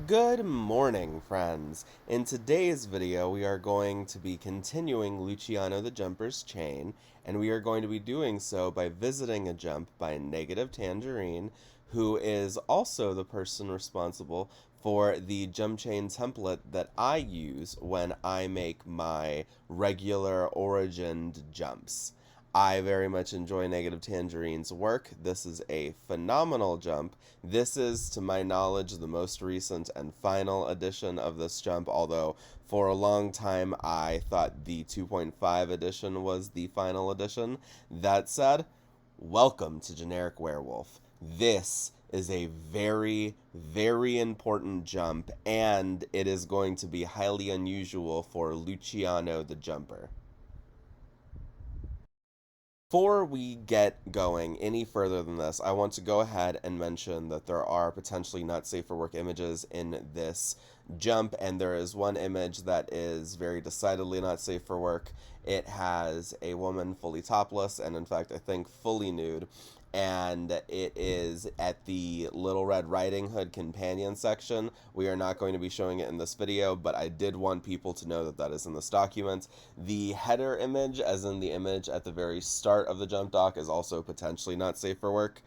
Good morning, friends. In today's video, we are going to be continuing Luciano the Jumper's chain, and we are going to be doing so by visiting a jump by Negative Tangerine, who is also the person responsible for the jump chain template that I use when I make my regular origined jumps. I very much enjoy Negative Tangerine's work. This is a phenomenal jump. This is, to my knowledge, the most recent and final edition of this jump, although for a long time I thought the 2.5 edition was the final edition. That said, welcome to Generic Werewolf. This is a very, very important jump, and it is going to be highly unusual for Luciano the Jumper. Before we get going any further than this, I want to go ahead and mention that there are potentially not safe for work images in this jump, and there is one image that is very decidedly not safe for work. It has a woman fully topless, and in fact, I think fully nude, and it is at the Little Red Riding Hood companion section. We are not going to be showing it in this video, but I did want people to know that that is in this document. The header image, as in the image at the very start of the jump doc, is also potentially not safe for work.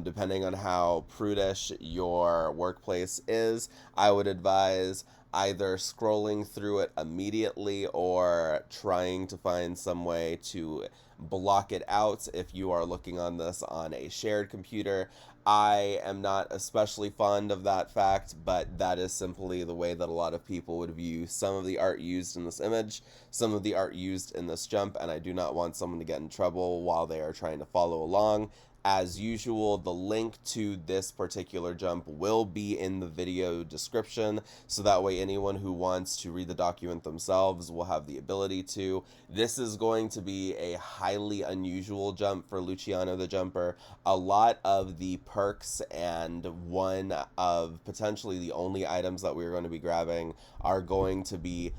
Depending on how prudish your workplace is, I would advise either scrolling through it immediately or trying to find some way to block it out if you are looking on this on a shared computer. I am not especially fond of that fact, but that is simply the way that a lot of people would view some of the art used in this image, some of the art used in this jump, and I do not want someone to get in trouble while they are trying to follow along. As usual, the link to this particular jump will be in the video description, so that way anyone who wants to read the document themselves will have the ability to. This is going to be a highly unusual jump for Luciano the Jumper. A lot of the perks and one of potentially the only items that we're going to be grabbing are going to be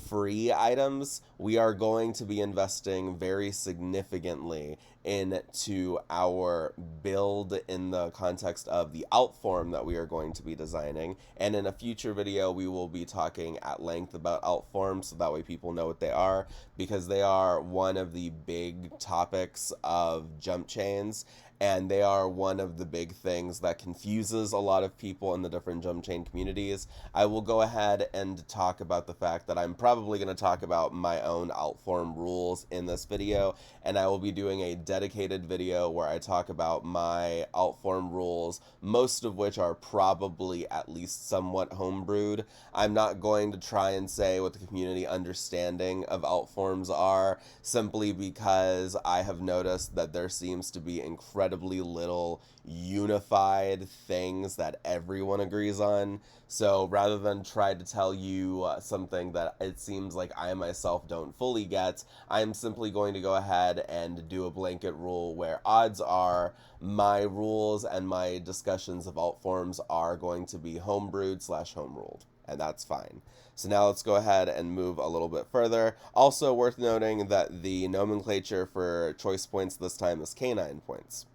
free items. We are going to be investing very significantly into our build in the context of the alt form that we are going to be designing, and in a future video we will be talking at length about alt forms, so that way people know what they are, because they are one of the big topics of jump chains, and they are one of the big things that confuses a lot of people in the different jump chain communities. I will go ahead and talk about the fact that I'm probably going to talk about my own alt form rules in this video, and I will be doing a dedicated video where I talk about my alt form rules, most of which are probably at least somewhat homebrewed. I'm not going to try and say what the community understanding of alt forms are, simply because I have noticed that there seems to be incredibly little unified things that everyone agrees on. So rather than try to tell you something that it seems like I myself don't fully get, I'm simply going to go ahead and do a blanket rule where odds are my rules and my discussions of alt forms are going to be homebrewed / home ruled, and that's fine. So now let's go ahead and move a little bit further. Also worth noting that the nomenclature for choice points this time is canine points.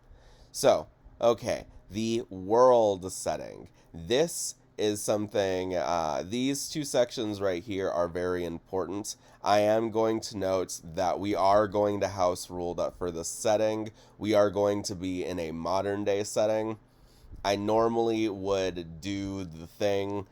So, okay, the world setting. This is something, these two sections right here are very important. I am going to note that we are going to house rule that for the setting, we are going to be in a modern day setting. I normally would do the thing,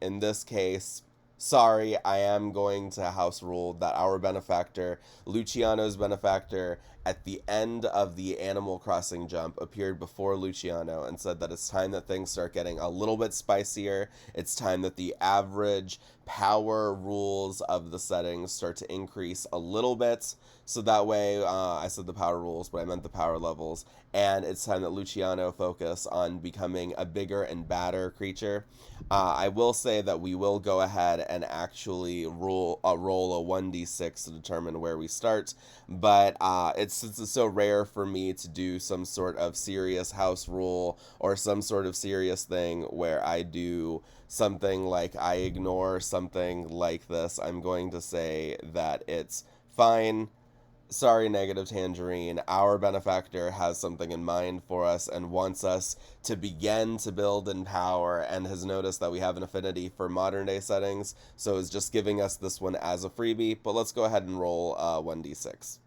in this case. Sorry, I am going to house rule that our benefactor, Luciano's benefactor, at the end of the Animal Crossing jump appeared before Luciano and said that it's time that things start getting a little bit spicier. It's time that the average power rules of the settings start to increase a little bit. So that way, I said the power rules, but I meant the power levels. And it's time that Luciano focus on becoming a bigger and badder creature. I will say that we will go ahead and actually roll a 1d6 to determine where we start, but since it's so rare for me to do some sort of serious house rule or some sort of serious thing where I do something like I ignore something like this, I'm going to say that it's fine. sorry, Negative Tangerine, our benefactor has something in mind for us and wants us to begin to build in power and has noticed that we have an affinity for modern day settings, so is just giving us this one as a freebie. But let's go ahead and roll 1d6.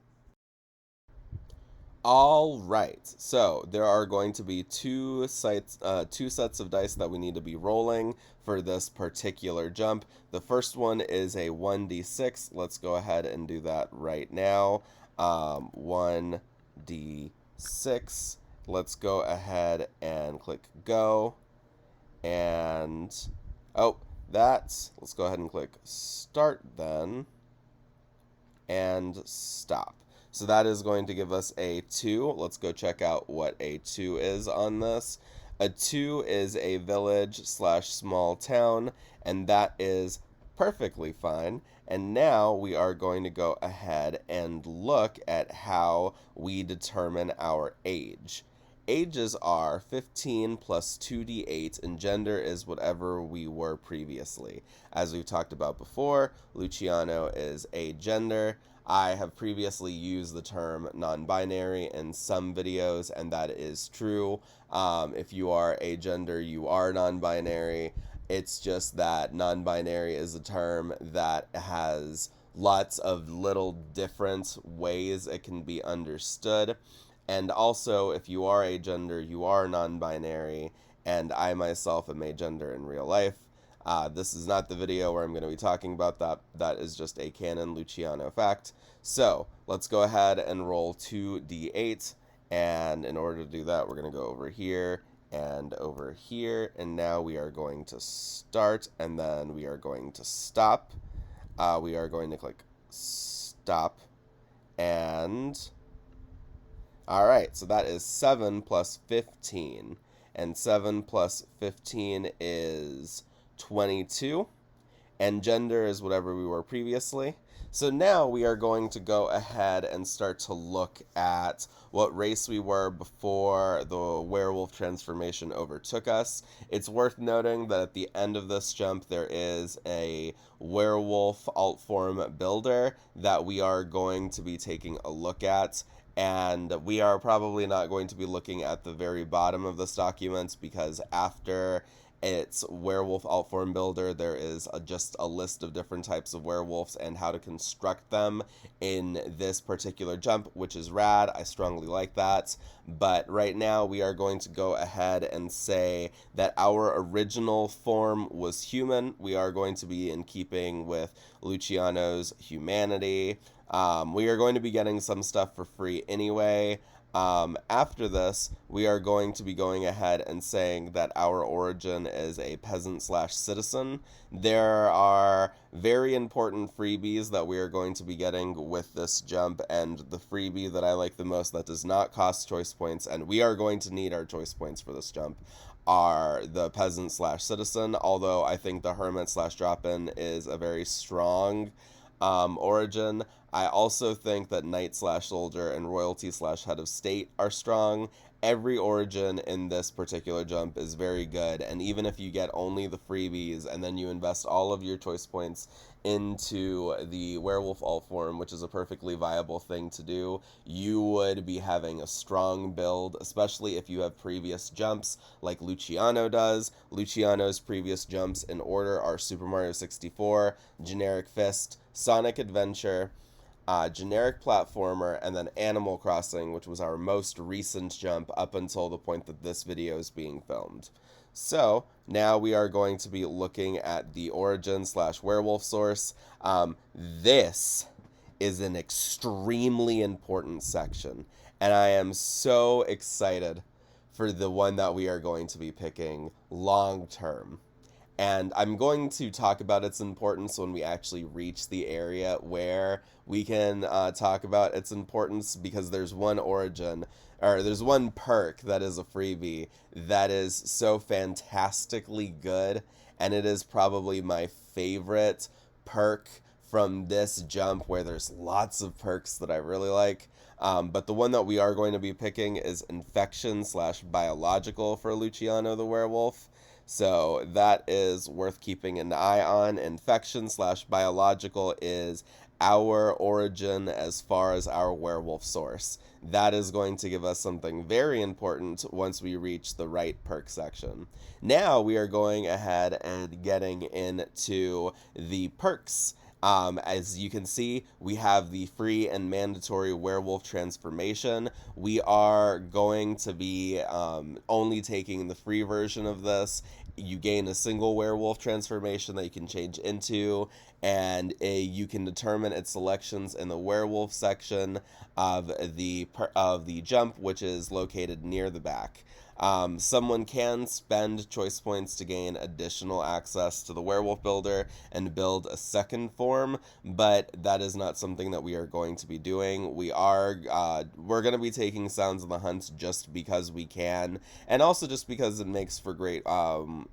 All right, so there are going to be two sets of dice that we need to be rolling for this particular jump. The first one is a 1d6. Let's go ahead and do that right now. 1d6. Let's go ahead and click go. And, let's go ahead and click start then. And stop. So that is going to give us a 2. Let's go check out what a 2 is on this. A 2 is a village / small town, and that is perfectly fine. And now we are going to go ahead and look at how we determine our age. Ages are 15 plus 2d8, and gender is whatever we were previously. As we've talked about before, Luciano is a gender. I have previously used the term non-binary in some videos, and that is true. If you are a gender, you are non-binary. It's just that non-binary is a term that has lots of little different ways it can be understood. And also, if you are a gender, you are non-binary, and I myself am a gender in real life. This is not the video where I'm going to be talking about that. That is just a canon Luciano fact. So let's go ahead and roll 2d8. And in order to do that, we're going to go over here and over here. And now we are going to start, and then we are going to stop. We are going to click stop. And all right, so that is 7 plus 15. And 7 plus 15 is 22, and gender is whatever we were previously. So now we are going to go ahead and start to look at what race we were before the werewolf transformation overtook us. It's worth noting that at the end of this jump there is a werewolf alt form builder that we are going to be taking a look at. And we are probably not going to be looking at the very bottom of this document, because after its werewolf alt form builder, there is just a list of different types of werewolves and how to construct them in this particular jump, which is rad. I strongly like that. But right now we are going to go ahead and say that our original form was human. We are going to be in keeping with Luciano's humanity. We are going to be getting some stuff for free anyway. After this, we are going to be going ahead and saying that our origin is a peasant / citizen. There are very important freebies that we are going to be getting with this jump, and the freebie that I like the most that does not cost choice points, and we are going to need our choice points for this jump, are the peasant / citizen, although I think the hermit / drop-in is a very strong origin. I also think that knight / soldier and royalty / head of state are strong. Every origin in this particular jump is very good, and even if you get only the freebies and then you invest all of your choice points into the werewolf alt form, which is a perfectly viable thing to do, you would be having a strong build, especially if you have previous jumps like Luciano does. Luciano's previous jumps in order are Super Mario 64, Generic Fist, Sonic Adventure, generic platformer, and then Animal Crossing, which was our most recent jump up until the point that this video is being filmed. So now we are going to be looking at the origin / werewolf source. This is an extremely important section, and I am so excited for the one that we are going to be picking long term. And I'm going to talk about its importance when we actually reach the area where we can talk about its importance, because there's one origin, or there's one perk that is a freebie that is so fantastically good, and it is probably my favorite perk from this jump, where there's lots of perks that I really like. But the one that we are going to be picking is infection / biological for Luciano the werewolf. So that is worth keeping an eye on. Infection slash biological is our origin as far as our werewolf source. That is going to give us something very important once we reach the right perk section. Now we are going ahead and getting into the perks. As you can see, we have the free and mandatory werewolf transformation. We are going to be only taking the free version of this. You gain a single werewolf transformation that you can change into, and you can determine its selections in the werewolf section of the jump, which is located near the back. Someone can spend choice points to gain additional access to the werewolf builder and build a second form, but that is not something that we are going to be doing. We're going to be taking Sounds of the Hunt just because we can, and also just because it makes for great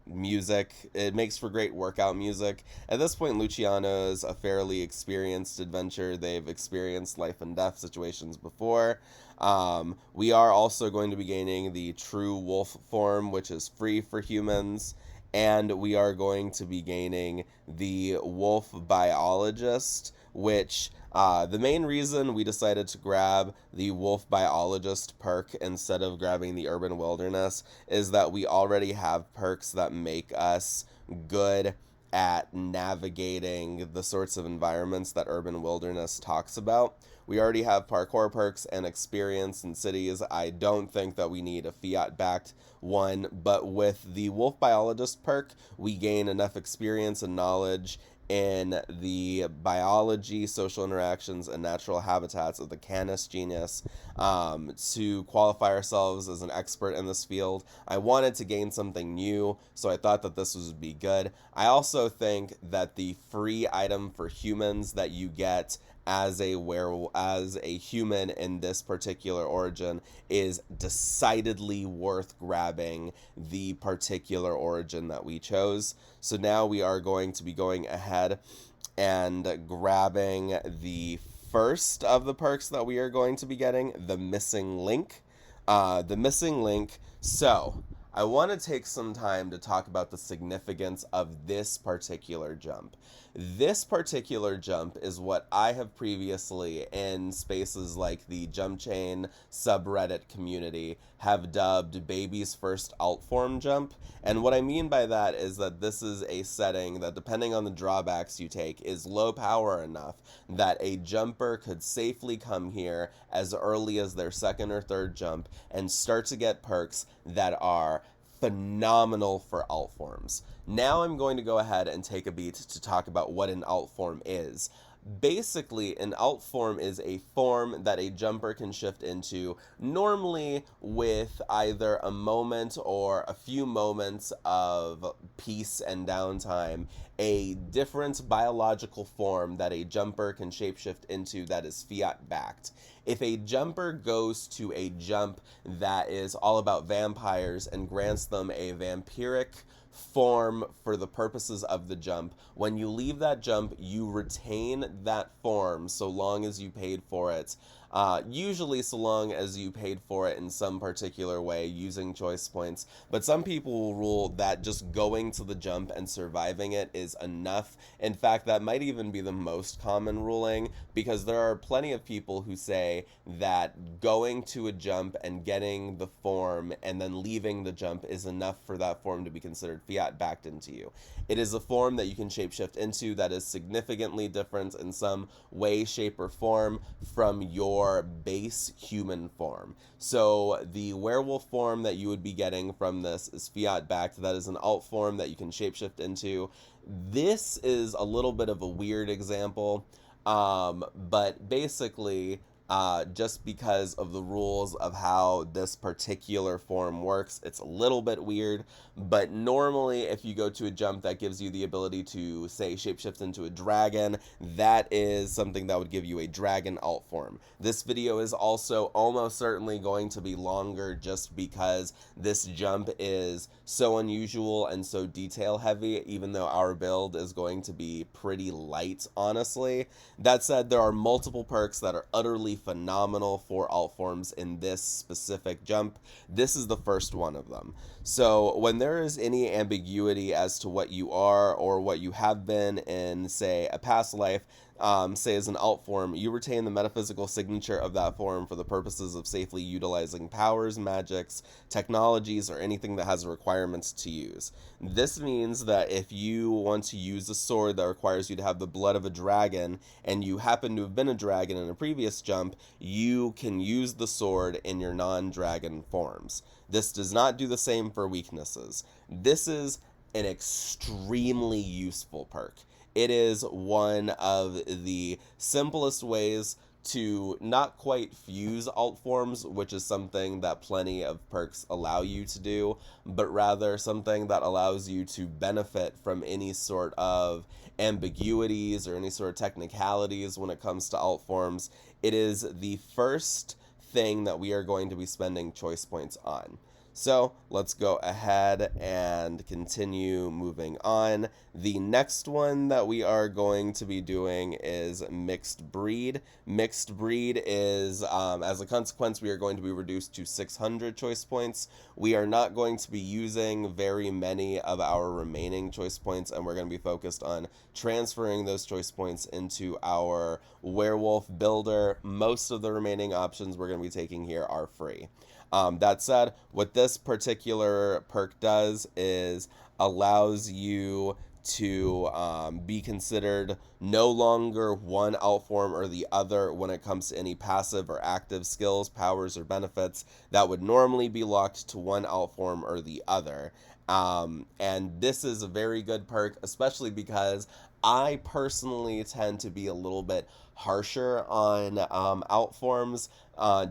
music. It makes for great workout music. At this point, Luciano is a fairly experienced adventurer. They've experienced life and death situations before. We are also going to be gaining the true wolf form, which is free for humans, and we are going to be gaining the wolf biologist, which the main reason we decided to grab the wolf biologist perk instead of grabbing the urban wilderness is that we already have perks that make us good at navigating the sorts of environments that urban wilderness talks about. We already have parkour perks and experience in cities. I don't think that we need a fiat-backed one, but with the Wolf Biologist perk, we gain enough experience and knowledge in the biology, social interactions, and natural habitats of the Canis genus to qualify ourselves as an expert in this field. I wanted to gain something new, so I thought that this would be good. I also think that the free item for humans that you get as a human in this particular origin is decidedly worth grabbing the particular origin that we chose. So now we are going to be going ahead and grabbing the first of the perks that we are going to be getting, the missing link. So I want to take some time to talk about the significance of this particular jump. This particular jump is what I have previously, in spaces like the Jump Chain subreddit community, have dubbed baby's first alt form jump. And what I mean by that is that this is a setting that, depending on the drawbacks you take, is low power enough that a jumper could safely come here as early as their second or third jump and start to get perks that are phenomenal for alt forms. Now I'm going to go ahead and take a beat to talk about what an alt form is. Basically, an alt form is a form that a jumper can shift into, normally with either a moment or a few moments of peace and downtime, a different biological form that a jumper can shapeshift into that is fiat backed. If a jumper goes to a jump that is all about vampires and grants them a vampiric form for the purposes of the jump, when you leave that jump, you retain that form so long as you paid for it. Usually so long as you paid for it in some particular way using choice points, but some people will rule that just going to the jump and surviving it is enough. In fact, that might even be the most common ruling, because there are plenty of people who say that going to a jump and getting the form and then leaving the jump is enough for that form to be considered fiat backed into you. It is a form that you can shapeshift into that is significantly different in some way, shape, or form from your base human form. So the werewolf form that you would be getting from this is fiat backed. That is an alt form that you can shapeshift into. This is a little bit of a weird example, but basically, just because of the rules of how this particular form works, it's a little bit weird. But normally, if you go to a jump that gives you the ability to, say, shapeshift into a dragon, that is something that would give you a dragon alt form. This video is also almost certainly going to be longer just because this jump is so unusual and so detail heavy, even though our build is going to be pretty light, honestly. That said, there are multiple perks that are utterly phenomenal for alt forms in this specific jump. This is the first one of them. So, when there is any ambiguity as to what you are or what you have been in, say, a past life, say as an alt form, you retain the metaphysical signature of that form for the purposes of safely utilizing powers, magics, technologies, or anything that has requirements to use. This means that if you want to use a sword that requires you to have the blood of a dragon, and you happen to have been a dragon in a previous jump, you can use the sword in your non-dragon forms. This does not do the same for weaknesses. This is an extremely useful perk. It is one of the simplest ways to not quite fuse alt forms, which is something that plenty of perks allow you to do, but rather something that allows you to benefit from any sort of ambiguities or any sort of technicalities when it comes to alt forms. It is the first thing that we are going to be spending choice points on. So let's go ahead and continue moving on. The next one that we are going to be doing is mixed breed. Mixed breed is, as a consequence, we are going to be reduced to 600 choice points. We are not going to be using very many of our remaining choice points, and we're going to be focused on transferring those choice points into our werewolf builder. Most of the remaining options we're going to be taking here are free. That said, what this particular perk does is allows you to be considered no longer one alt form or the other when it comes to any passive or active skills, powers, or benefits that would normally be locked to one alt form or the other. And this is a very good perk, especially because I personally tend to be a little bit harsher on alt forms,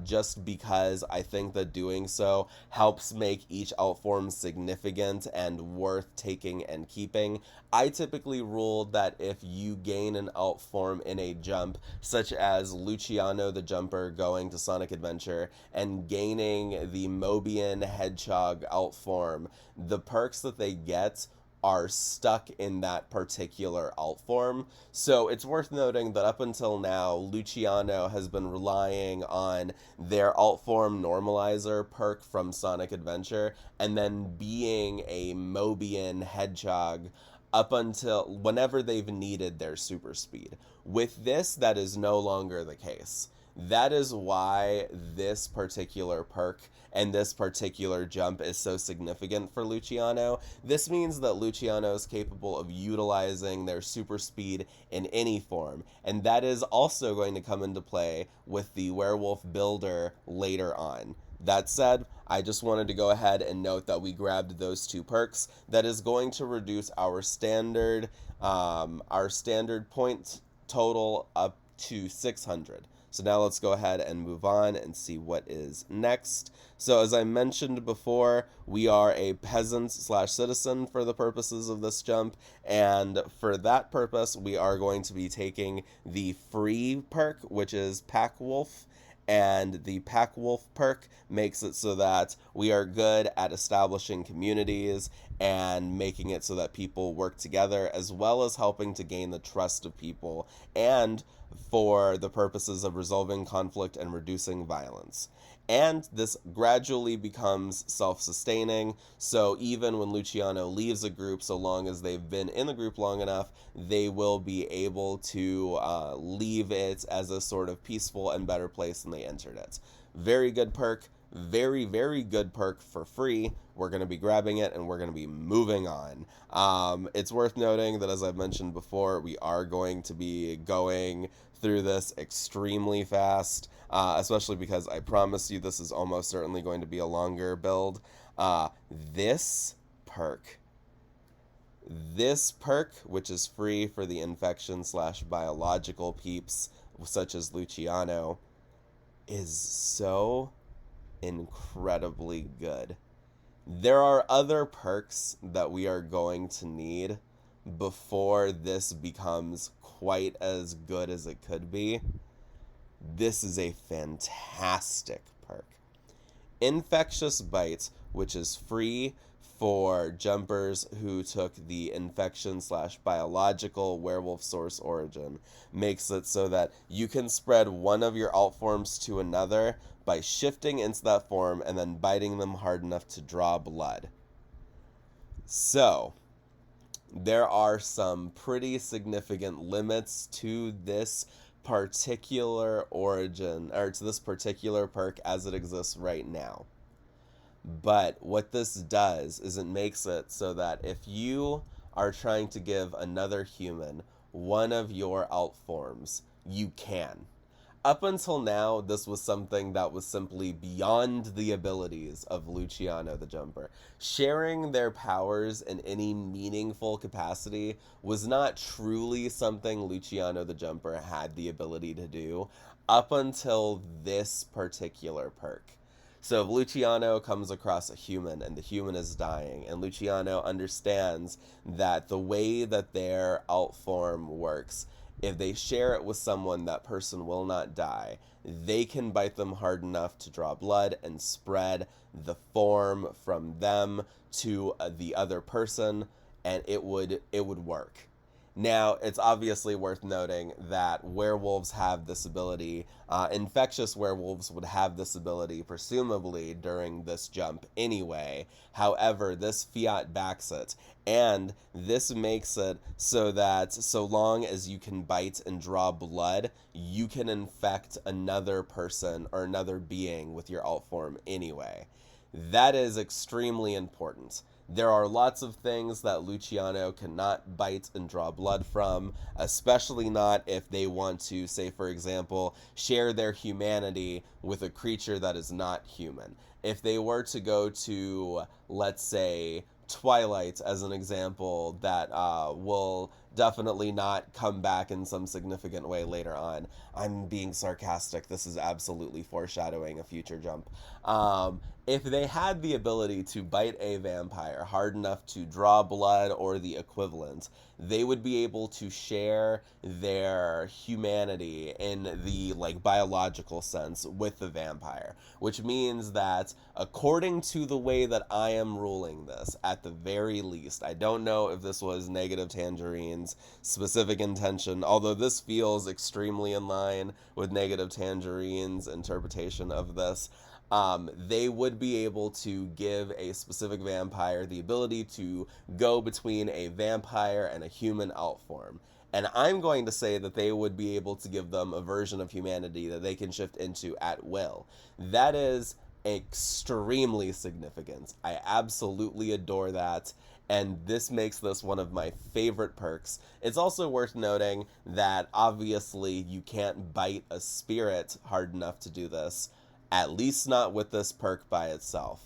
just because I think that doing so helps make each alt form significant and worth taking and keeping. I typically ruled that if you gain an alt form in a jump, such as Luciano the Jumper going to Sonic Adventure and gaining the Mobian Hedgehog alt form, the perks that they get are stuck in that particular alt form. So it's worth noting that up until now, Luciano has been relying on their alt form normalizer perk from Sonic Adventure and then being a Mobian Hedgehog up until whenever they've needed their super speed. With this, that is no longer the case. That is why this particular perk and this particular jump is so significant for Luciano. This means that Luciano is capable of utilizing their super speed in any form, and that is also going to come into play with the werewolf builder later on. That said, I just wanted to go ahead and note that we grabbed those two perks. That is going to reduce our standard point total up to 600. So now let's go ahead and move on and see what is next. So as I mentioned before, we are a peasant slash citizen for the purposes of this jump, and for that purpose, we are going to be taking the free perk, which is Pack Wolf. And the Pack Wolf perk makes it so that we are good at establishing communities and making it so that people work together, as well as helping to gain the trust of people, and for the purposes of resolving conflict and reducing violence. And this gradually becomes self-sustaining, so even when Luciano leaves a group, so long as they've been in the group long enough, they will be able to leave it as a sort of peaceful and better place than they entered it. Very good perk. Very, very good perk for free. We're going to be grabbing it and we're going to be moving on. It's worth noting that, as I've mentioned before, we are going to be going through this extremely fast, especially because I promise you this is almost certainly going to be a longer build. This perk, which is free for the infection slash biological peeps, such as Luciano, is so incredibly good. There are other perks that we are going to need before this becomes quite as good as it could be. This is a fantastic perk. Infectious Bite, which is free for jumpers who took the infection slash biological werewolf source origin, makes it so that you can spread one of your alt forms to another by shifting into that form and then biting them hard enough to draw blood. So, there are some pretty significant limits to this particular origin, or to this particular perk as it exists right now. But what this does is it makes it so that if you are trying to give another human one of your alt forms, you can. Up until now, this was something that was simply beyond the abilities of Luciano the Jumper. Sharing their powers in any meaningful capacity was not truly something Luciano the Jumper had the ability to do up until this particular perk. So if Luciano comes across a human and the human is dying, and Luciano understands that the way that their alt form works, if they share it with someone, that person will not die. They can bite them hard enough to draw blood and spread the form from them to the other person, and it would work. Now, it's obviously worth noting that werewolves have this ability. Infectious werewolves would have this ability, presumably, during this jump anyway. However, this fiat backs it. And this makes it so that so long as you can bite and draw blood, you can infect another person or another being with your alt form anyway. That is extremely important. There are lots of things that Luciano cannot bite and draw blood from, especially not if they want to, say, for example, share their humanity with a creature that is not human. If they were to go to, let's say, Twilight as an example, that will definitely not come back in some significant way later on. I'm being sarcastic. This is absolutely foreshadowing a future jump. If they had the ability to bite a vampire hard enough to draw blood or the equivalent, they would be able to share their humanity in the biological sense with the vampire, which means that according to the way that I am ruling this, at the very least, I don't know if this was Negative Tangerine's specific intention, although this feels extremely in line with Negative Tangerine's interpretation of this. They would be able to give a specific vampire the ability to go between a vampire and a human alt form. And I'm going to say that they would be able to give them a version of humanity that they can shift into at will. That is extremely significant. I absolutely adore that. And this makes this one of my favorite perks. It's also worth noting that obviously you can't bite a spirit hard enough to do this, at least not with this perk by itself.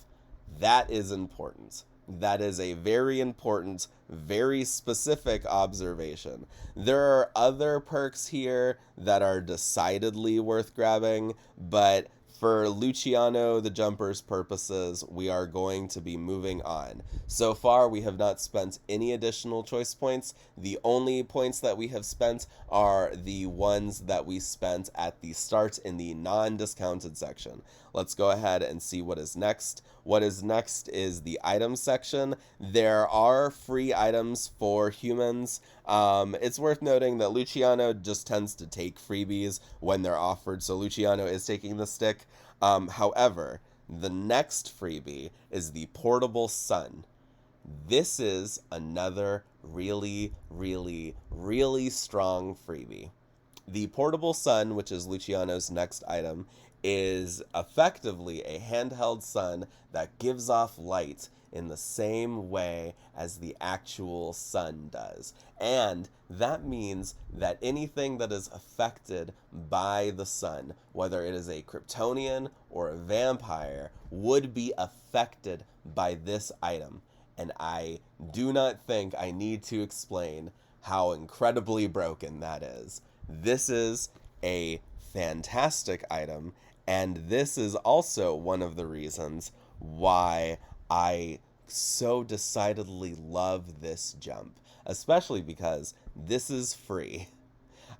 That is important. That is a very important, very specific observation. There are other perks here that are decidedly worth grabbing, but for Luciano the Jumper's purposes, we are going to be moving on. So far, we have not spent any additional choice points. The only points that we have spent are the ones that we spent at the start in the non-discounted section. Let's go ahead and see what is next. What is next is the items section. There are free items for humans. It's worth noting that Luciano just tends to take freebies when they're offered, so Luciano is taking the stick. However, the next freebie is the portable sun. This is another really, really, really strong freebie. The portable sun, which is Luciano's next item, is effectively a handheld sun that gives off light in the same way as the actual sun does. And that means that anything that is affected by the sun, whether it is a Kryptonian or a vampire, would be affected by this item. And I do not think I need to explain how incredibly broken that is. This is a fantastic item, and this is also one of the reasons why I so decidedly love this jump, especially because this is free.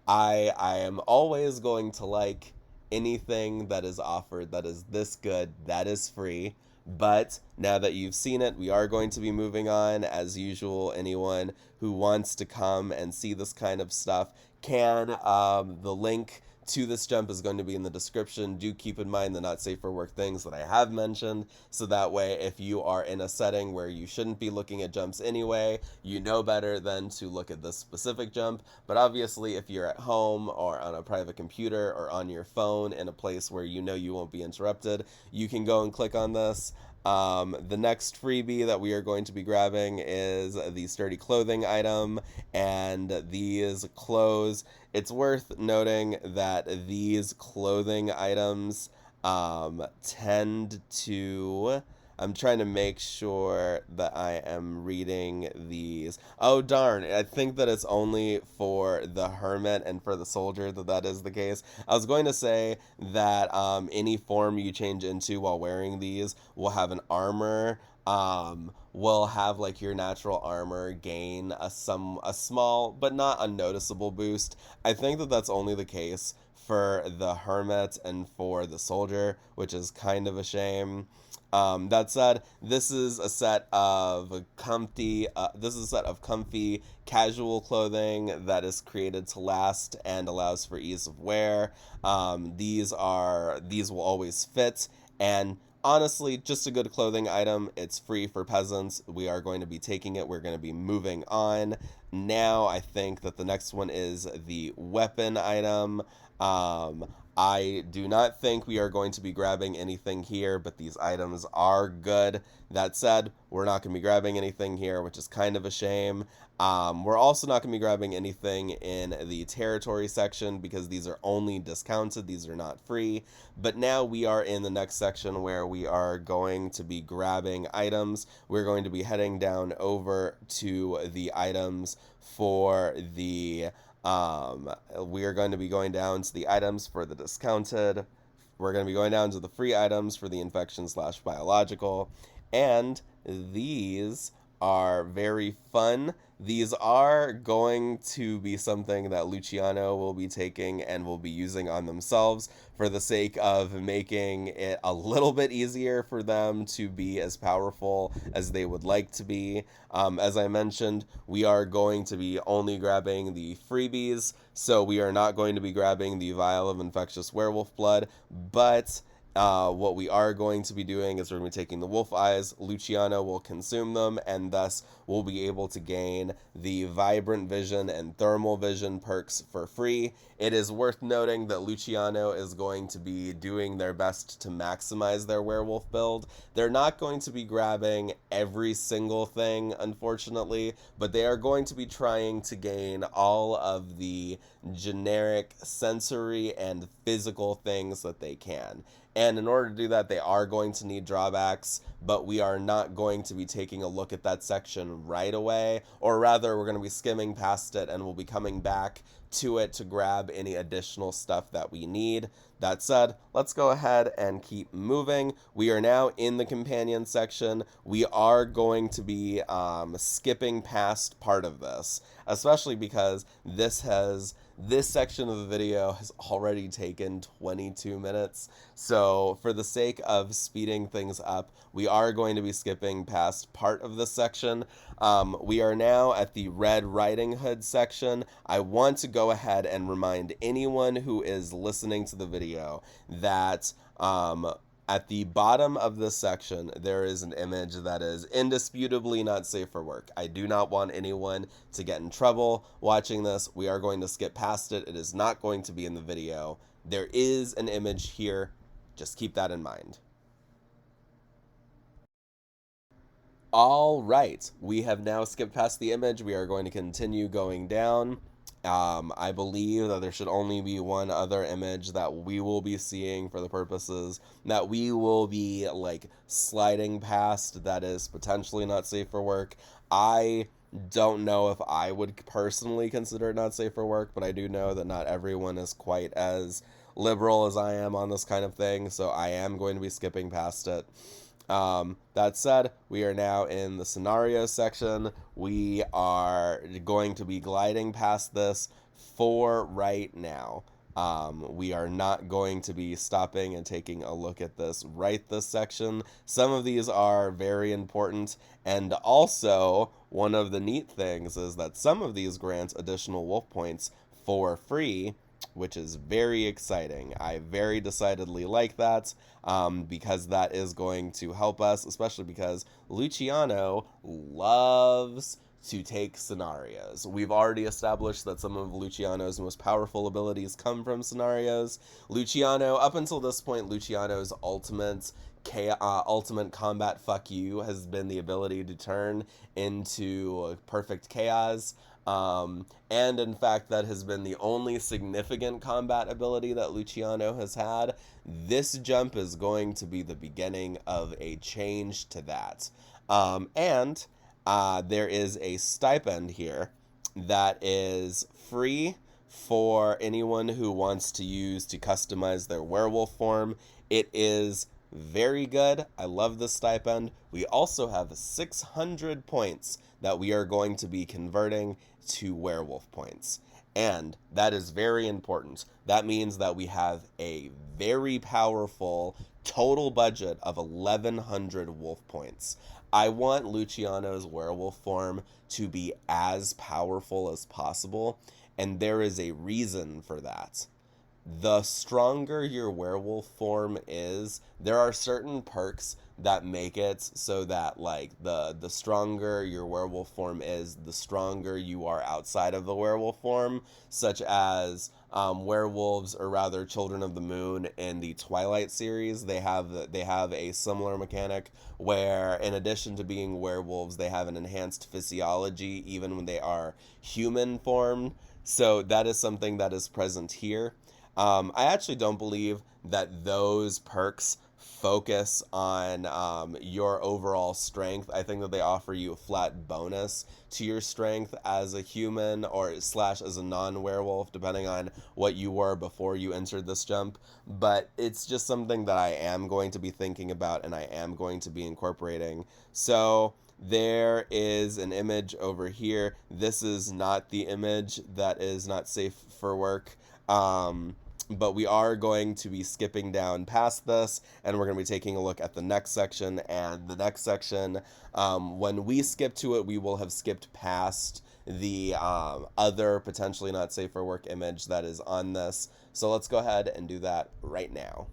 I am always going to like anything that is offered that is this good, that is free. But now that you've seen it, we are going to be moving on. As usual, anyone who wants to come and see this kind of stuff can. The link to this jump is going to be in the description. Do keep in mind the not safe for work things that I have mentioned, so that way if you are in a setting where you shouldn't be looking at jumps anyway, you know better than to look at this specific jump. But obviously if you're at home or on a private computer or on your phone in a place where you know you won't be interrupted, you can go and click on this. The next freebie that we are going to be grabbing is the sturdy clothing item, and these clothes. It's worth noting that these clothing items tend to. I'm trying to make sure that I am reading these. Oh, darn. I think that it's only for the hermit and for the soldier that is the case. I was going to say that any form you change into while wearing these will have an armor. Will have like your natural armor gain a small but not unnoticeable boost. I think that that's only the case for the hermit and for the soldier, which is kind of a shame. That said, this is a set of comfy. This is a set of comfy, casual clothing that is created to last and allows for ease of wear. These will always fit, and honestly, just a good clothing item. It's free for peasants. We are going to be taking it. We're going to be moving on. Now, I think that the next one is the weapon item. I do not think we are going to be grabbing anything here, but these items are good. That said, we're not going to be grabbing anything here, which is kind of a shame. We're also not going to be grabbing anything in the territory section because these are only discounted. These are not free. But now we are in the next section where we are going to be grabbing items. We're going to be heading down over to the items for the... we are going to be going down to the items for the discounted. We're going to be going down to the free items for the infection/biological. And these are very fun. These are going to be something that Luciano will be taking and will be using on themselves for the sake of making it a little bit easier for them to be as powerful as they would like to be. As I mentioned, we are going to be only grabbing the freebies, so we are not going to be grabbing the vial of infectious werewolf blood, but what we are going to be doing is we're going to be taking the wolf eyes. Luciano will consume them, and thus we'll be able to gain the vibrant vision and thermal vision perks for free. It is worth noting that Luciano is going to be doing their best to maximize their werewolf build. They're not going to be grabbing every single thing, unfortunately, but they are going to be trying to gain all of the generic sensory and physical things that they can. And in order to do that, they are going to need drawbacks, but we are not going to be taking a look at that section right away, or rather, we're going to be skimming past it and we'll be coming back to it to grab any additional stuff that we need. That said, let's go ahead and keep moving. We are now in the companion section. We are going to be skipping past part of this, especially because this section of the video has already taken 22 minutes. So for the sake of speeding things up, we are going to be skipping past part of this section. We are now at the Red Riding Hood section. I want to go ahead and remind anyone who is listening to the video that at the bottom of this section, there is an image that is indisputably not safe for work. I do not want anyone to get in trouble watching this. We are going to skip past it. It is not going to be in the video. There is an image here. Just keep that in mind. All right, we have now skipped past the image. We are going to continue going down. I believe that there should only be one other image that we will be seeing for the purposes that we will be like sliding past that is potentially not safe for work. I don't know if I would personally consider it not safe for work, but I do know that not everyone is quite as liberal as I am on this kind of thing, so I am going to be skipping past it. That said, we are now in the scenario section. We are going to be gliding past this for right now. We are not going to be stopping and taking a look at this this section. Some of these are very important, and also one of the neat things is that some of these grant additional wolf points for free, which is very exciting. I very decidedly like that, because that is going to help us, especially because Luciano loves to take scenarios. We've already established that some of Luciano's most powerful abilities come from scenarios. Luciano, up until this point, Luciano's ultimate combat fuck you has been the ability to turn into perfect chaos. And in fact, that has been the only significant combat ability that Luciano has had. This jump is going to be the beginning of a change to that. And there is a stipend here that is free for anyone who wants to use to customize their werewolf form. It is very good. I love the stipend. We also have 600 points that we are going to be converting to werewolf points. And that is very important. That means that we have a very powerful total budget of 1,100 wolf points. I want Luciano's werewolf form to be as powerful as possible, and there is a reason for that. The stronger your werewolf form is, there are certain perks that make it so that, like, the stronger your werewolf form is, the stronger you are outside of the werewolf form, such as werewolves, or rather Children of the Moon in the Twilight series. They have a similar mechanic where, in addition to being werewolves, they have an enhanced physiology even when they are human formed. So that is something that is present here. I actually don't believe that those perks focus on your overall strength. I think that they offer you a flat bonus to your strength as a human, or slash as a non-werewolf, depending on what you were before you entered this jump. But it's just something that I am going to be thinking about and I am going to be incorporating. So there is an image over here. This is not the image that is not safe for work. But we are going to be skipping down past this, and we're going to be taking a look at the next section. And the next section, when we skip to it, we will have skipped past the other potentially not safe for work image that is on this. So let's go ahead and do that right now.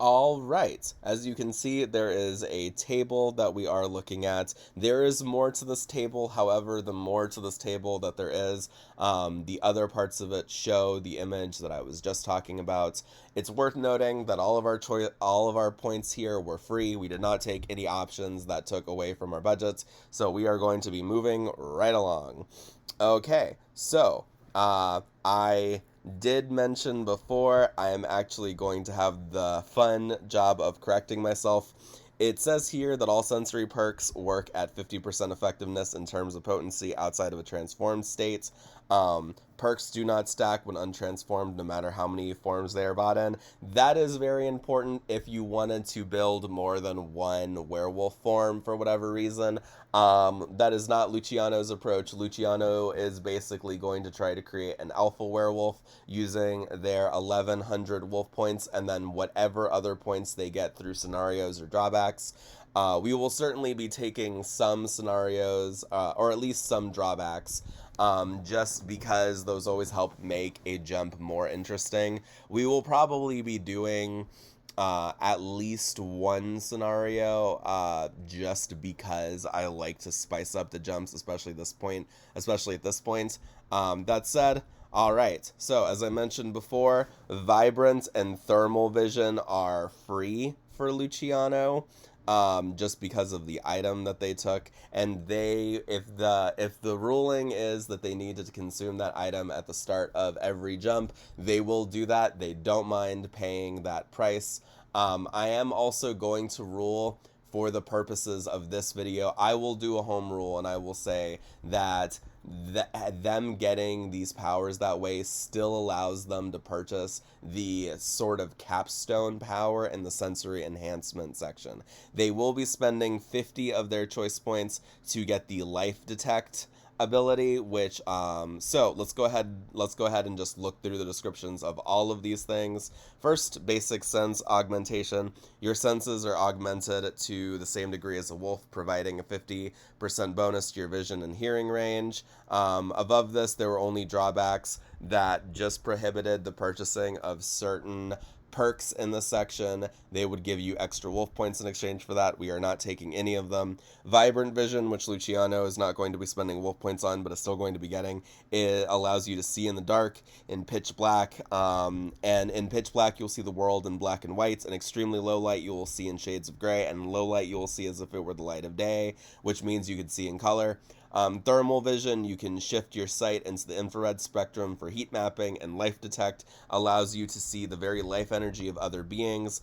All right, as you can see, there is a table that we are looking at. There is more to this table. However, the more to this table that there is, the other parts of it show the image that I was just talking about. It's worth noting that all of our points here were free. We did not take any options that took away from our budgets, so we are going to be moving right along. Okay, so I did mention before, I am actually going to have the fun job of correcting myself. It says here that all sensory perks work at 50% effectiveness in terms of potency outside of a transformed state. Perks do not stack when untransformed, no matter how many forms they are bought in. That is very important if you wanted to build more than one werewolf form for whatever reason. That is not Luciano's approach. Luciano is basically going to try to create an alpha werewolf using their 1,100 wolf points, and then whatever other points they get through scenarios or drawbacks. We will certainly be taking some scenarios, or at least some drawbacks, just because those always help make a jump more interesting. We will probably be doing at least one scenario, just because I like to spice up the jumps, especially at this point. That said, all right, so as I mentioned before, Vibrant and Thermal Vision are free for Luciano, just because of the item that they took, and if the ruling is that they need to consume that item at the start of every jump, they will do that. They don't mind paying that price. I am also going to rule, for the purposes of this video, I will do a home rule, and I will say that them getting these powers that way still allows them to purchase the sort of capstone power in the sensory enhancement section. They will be spending 50 of their choice points to get the life detect ability, which so let's go ahead and just look through the descriptions of all of these things. First, basic sense augmentation. Your senses are augmented to the same degree as a wolf, providing a 50% bonus to your vision and hearing range. Above this, there were only drawbacks that just prohibited the purchasing of certain perks in this section. They would give you extra wolf points in exchange for that. We are not taking any of them. Vibrant vision, which Luciano is not going to be spending wolf points on, but is still going to be getting. It allows you to see in the dark, in pitch black, and in pitch black you'll see the world in black and white. In extremely low light you will see in shades of gray, and in low light you will see as if it were the light of day, which means you could see in color. Thermal vision, you can shift your sight into the infrared spectrum for heat mapping, and life detect allows you to see the very life energy of other beings,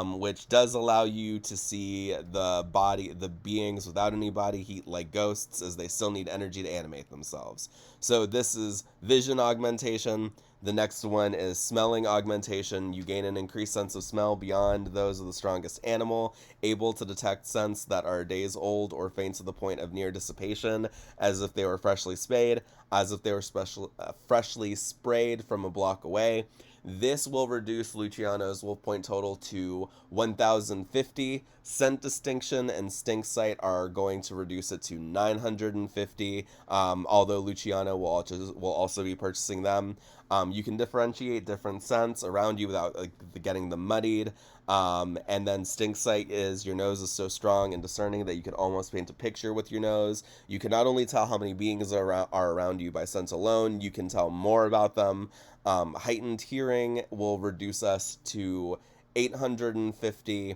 which does allow you to see the beings without any body heat like ghosts, as they still need energy to animate themselves. So this is vision augmentation. The next one is smelling augmentation. You gain an increased sense of smell beyond those of the strongest animal, able to detect scents that are days old or faint to the point of near dissipation, as if they were freshly spayed, as if they were freshly sprayed from a block away. This will reduce Luciano's wolf point total to 1,050. Scent distinction and stink sight are going to reduce it to 950, although Luciano will also be purchasing them. You can differentiate different scents around you without getting them muddied. And then stink sight is your nose is so strong and discerning that you can almost paint a picture with your nose. You can not only tell how many beings are around you by scent alone, you can tell more about them. Heightened hearing will reduce us to 850.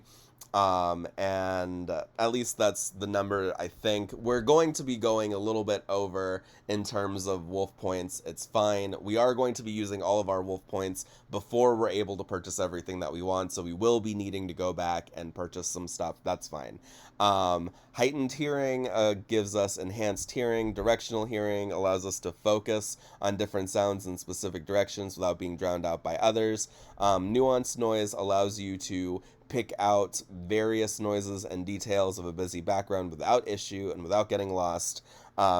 And at least that's the number I think. We're going to be going a little bit over in terms of wolf points. It's fine. We are going to be using all of our wolf points before we're able to purchase everything that we want, so we will be needing to go back and purchase some stuff. That's fine. Heightened hearing gives us enhanced hearing. Directional hearing allows us to focus on different sounds in specific directions without being drowned out by others. Nuanced noise allows you to pick out various noises and details of a busy background without issue and without getting lost.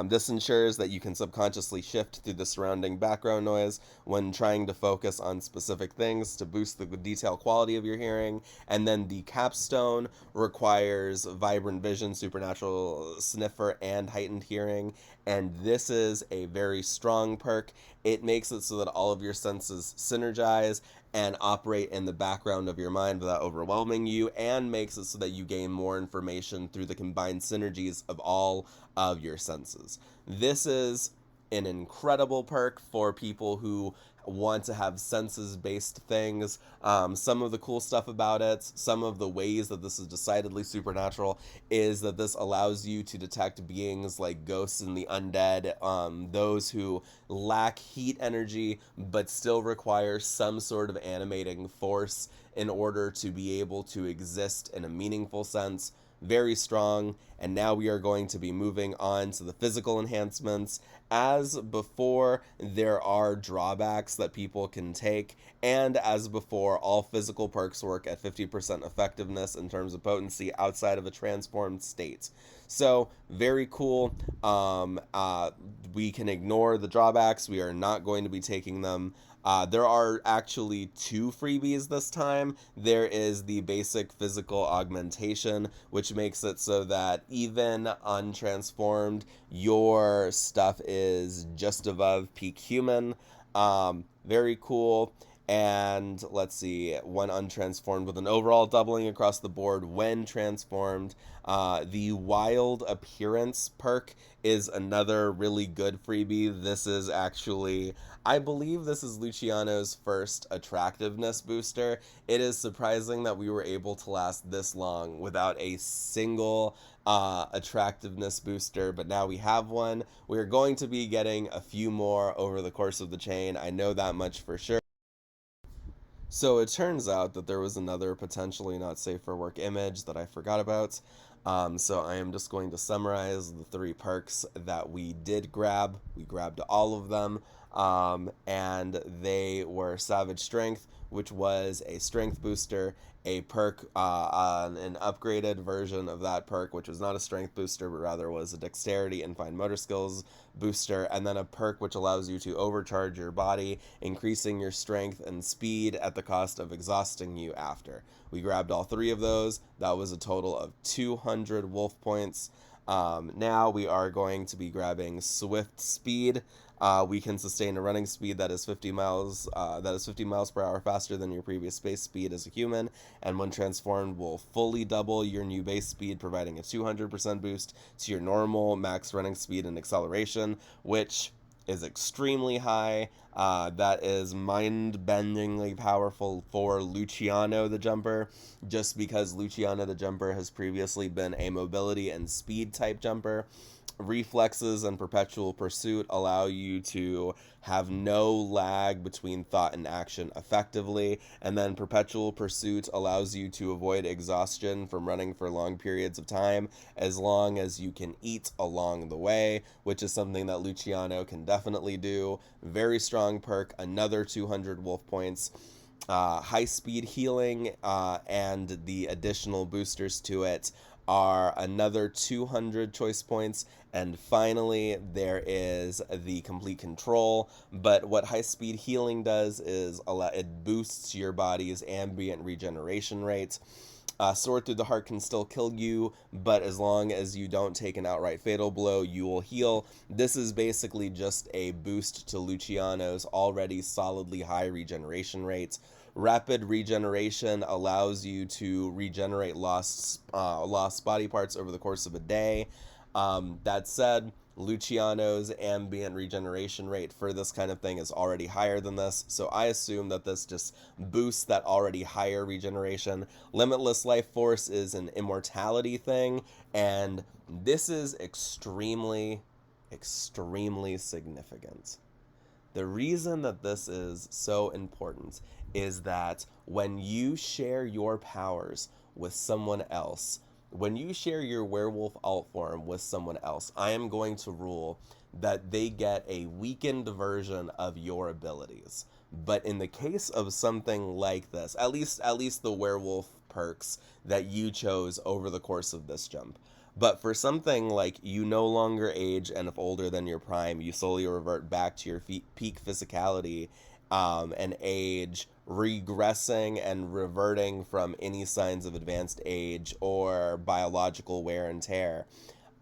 This ensures that you can subconsciously shift through the surrounding background noise when trying to focus on specific things to boost the detail quality of your hearing. And then the capstone requires vibrant vision, supernatural sniffer, and heightened hearing. And this is a very strong perk. It makes it so that all of your senses synergize and operate in the background of your mind without overwhelming you, and makes it so that you gain more information through the combined synergies of all of your senses. This is an incredible perk for people who want to have senses based things. Some of the cool stuff about it, some of the ways that this is decidedly supernatural, is that this allows you to detect beings like ghosts and the undead, those who lack heat energy but still require some sort of animating force in order to be able to exist in a meaningful sense. Very strong. And now we are going to be moving on to the physical enhancements. As before, there are drawbacks that people can take, and as before, all physical perks work at 50% effectiveness in terms of potency outside of a transformed state. So, very cool. We can ignore the drawbacks. We are not going to be taking them. There are actually two freebies this time. There is the basic physical augmentation, which makes it so that even untransformed, your stuff is just above peak human. Very cool. And let's see, when untransformed, with an overall doubling across the board when transformed. The wild appearance perk is another really good freebie. This is actually, I believe this is Luciano's first attractiveness booster. It is surprising that we were able to last this long without a single attractiveness booster, but now we have one. We're going to be getting a few more over the course of the chain. I know that much for sure. So it turns out that there was another potentially not safe for work image that I forgot about. So I am just going to summarize the three perks that we did grab. We grabbed all of them. and they were Savage Strength, which was a strength booster, a perk, an upgraded version of that perk, which was not a strength booster, but rather was a dexterity and fine motor skills booster, and then a perk which allows you to overcharge your body, increasing your strength and speed at the cost of exhausting you after. We grabbed all three of those. That was a total of 200 wolf points. Now we are going to be grabbing Swift Speed. We can sustain a running speed that is 50 miles per hour faster than your previous base speed as a human, and when transformed will fully double your new base speed, providing a 200% boost to your normal max running speed and acceleration, which is extremely high. That is mind-bendingly powerful for Luciano the Jumper, just because Luciano the Jumper has previously been a mobility and speed type jumper. Reflexes and perpetual pursuit allow you to have no lag between thought and action effectively, and then perpetual pursuit allows you to avoid exhaustion from running for long periods of time as long as you can eat along the way, which is something that Luciano can definitely do. Very strong perk, another 200 wolf points. High speed healing and the additional boosters to it are another 200 choice points. And finally, there is the complete control. But what high speed healing does is it boosts your body's ambient regeneration rate. Sword Through the Heart can still kill you, but as long as you don't take an outright fatal blow, you will heal. This is basically just a boost to Luciano's already solidly high regeneration rates. Rapid regeneration allows you to regenerate lost body parts over the course of a day. That said, Luciano's ambient regeneration rate for this kind of thing is already higher than this, so I assume that this just boosts that already higher regeneration. Limitless Life Force is an immortality thing, and this is extremely, extremely significant. The reason that this is so important is that when you share your powers with someone else, when you share your werewolf alt form with someone else, I am going to rule that they get a weakened version of your abilities. But in the case of something like this, at least the werewolf perks that you chose over the course of this jump. But for something like you no longer age, and if older than your prime, you slowly revert back to your peak physicality and age, regressing and reverting from any signs of advanced age or biological wear and tear,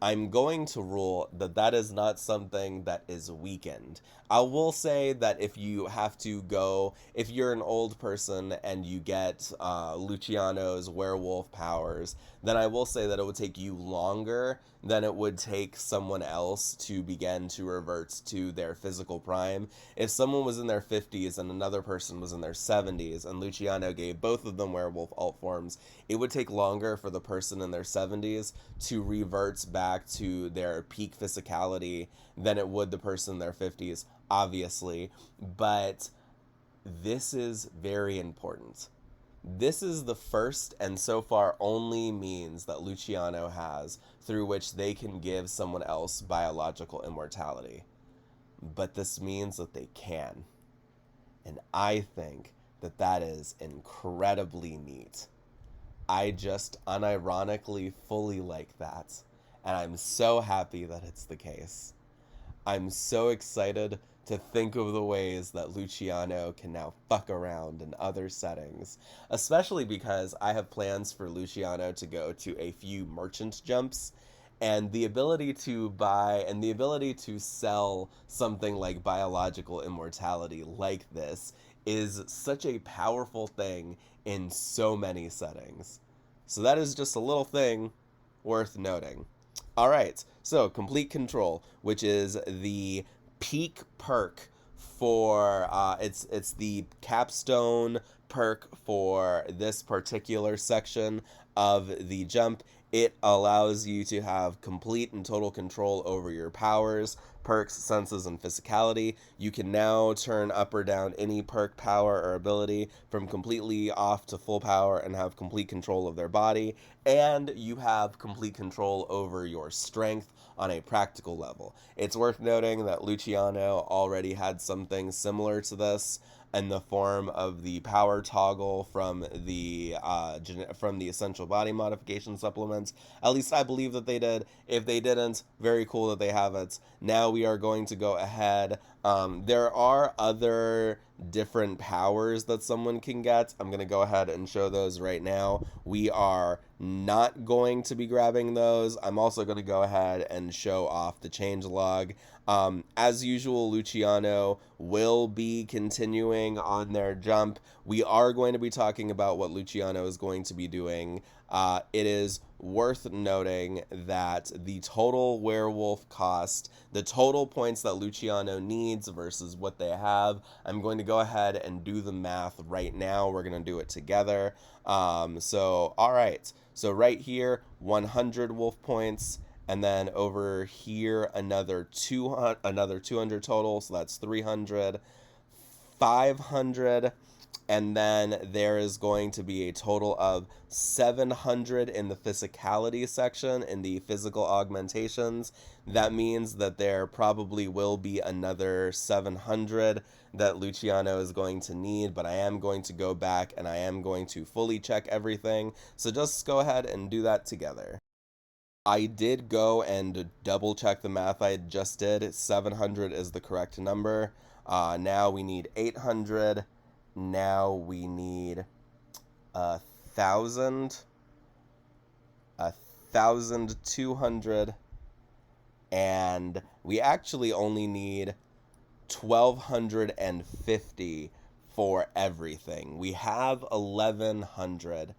I'm going to rule that that is not something that is weakened. I will say that if you have to go, if you're an old person and you get Luciano's werewolf powers, then I will say that it would take you longer than it would take someone else to begin to revert to their physical prime. If someone was in their 50s and another person was in their 70s and Luciano gave both of them werewolf alt forms, it would take longer for the person in their 70s to revert back to their peak physicality than it would the person in their 50s, obviously. But this is very important. This is the first and so far only means that Luciano has through which they can give someone else biological immortality. But this means that they can. And I think that that is incredibly neat. I just unironically fully like that. And I'm so happy that it's the case. I'm so excited to think of the ways that Luciano can now fuck around in other settings, especially because I have plans for Luciano to go to a few merchant jumps, and the ability to buy and the ability to sell something like biological immortality like this is such a powerful thing in so many settings. So that is just a little thing worth noting. All right, so Complete Control, which is the peak perk for it's the capstone perk for this particular section of the jump. It allows you to have complete and total control over your powers, perks, senses, and physicality. You can now turn up or down any perk, power, or ability from completely off to full power and have complete control of their body. And you have complete control over your strength on a practical level. It's worth noting that Luciano already had something similar to this in the form of the power toggle from the essential body modification supplements. At least I believe that they did. If they didn't, very cool that they have it. Now we are going to go ahead. There are other different powers that someone can get. I'm going to go ahead and show those right now. We are not going to be grabbing those. I'm also going to go ahead and show off the changelog. As usual, Luciano will be continuing on their jump. We are going to be talking about what Luciano is going to be doing. It is worth noting that the total werewolf cost, the total points that Luciano needs versus what they have, I'm going to go ahead and do the math right now. We're going to do it together. All right. So right here, 100 wolf points. And then over here, another 200 total. So that's 300, 500. And then there is going to be a total of 700 in the physicality section, in the physical augmentations. That means that there probably will be another 700 that Luciano is going to need, but I am going to go back and I am going to fully check everything. So just go ahead and do that together. I did go and double check the math I just did. 700 is the correct number. Now we need 800. Now we need 1,000, 1,200, and we actually only need 1,250 for everything. We have 1,100.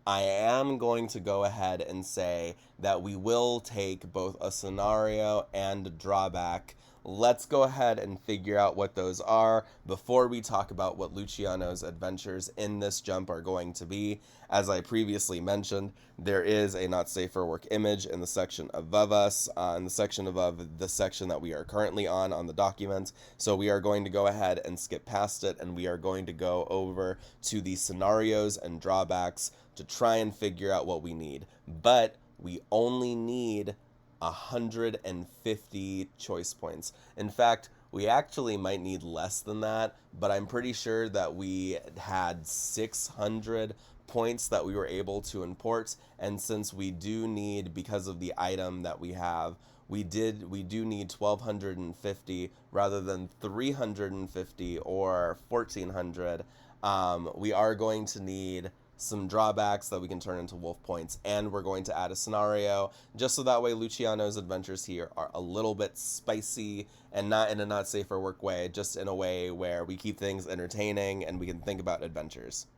I am going to go ahead and say that we will take both a scenario and a drawback. Let's go ahead and figure out what those are before we talk about what Luciano's adventures in this jump are going to be. As I previously mentioned, there is a not safe for work image in the section above us, in the section above the section that we are currently on the document. So we are going to go ahead and skip past it, and we are going to go over to the scenarios and drawbacks to try and figure out what we need. But we only need 150 choice points. In fact, we actually might need less than that, but I'm pretty sure that we had 600 points that we were able to import, and since we do need, because of the item that we have, we do need 1,250 rather than 350 or 1,400. We are going to need some drawbacks that we can turn into wolf points, and we're going to add a scenario just so that way Luciano's adventures here are a little bit spicy, and not in a not safe for work way, just in a way where we keep things entertaining and we can think about adventures.